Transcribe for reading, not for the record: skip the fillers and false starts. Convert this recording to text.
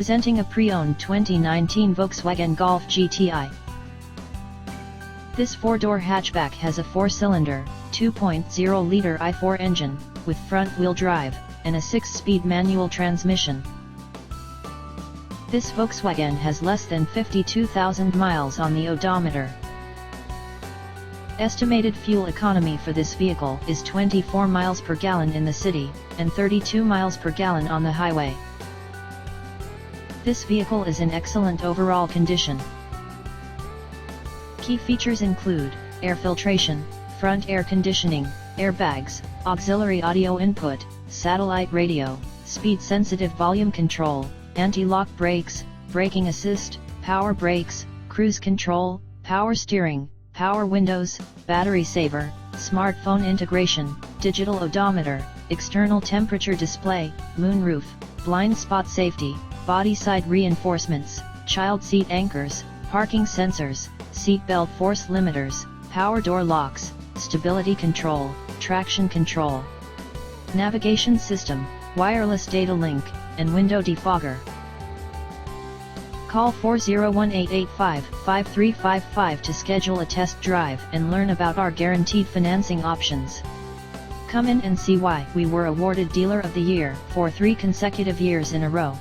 Presenting a pre-owned 2019 Volkswagen Golf GTI. This four-door hatchback has a four-cylinder, 2.0-liter I4 engine, with front-wheel drive, and a 6-speed manual transmission. This Volkswagen has less than 52,000 miles on the odometer. Estimated fuel economy for this vehicle is 24 miles per gallon in the city, and 32 miles per gallon on the highway. This vehicle is in excellent overall condition. Key features include air filtration, front air conditioning, airbags, auxiliary audio input, satellite radio, speed-sensitive volume control, anti-lock brakes, braking assist, power brakes, cruise control, power steering, power windows, battery saver, smartphone integration, digital odometer, external temperature display, moonroof, blind spot safety, body side reinforcements, child seat anchors, parking sensors, seat belt force limiters, power door locks, stability control, traction control, navigation system, wireless data link, and window defogger. Call 401-885-5355 to schedule a test drive and learn about our guaranteed financing options. Come in and see why we were awarded Dealer of the Year for 3 consecutive years in a row.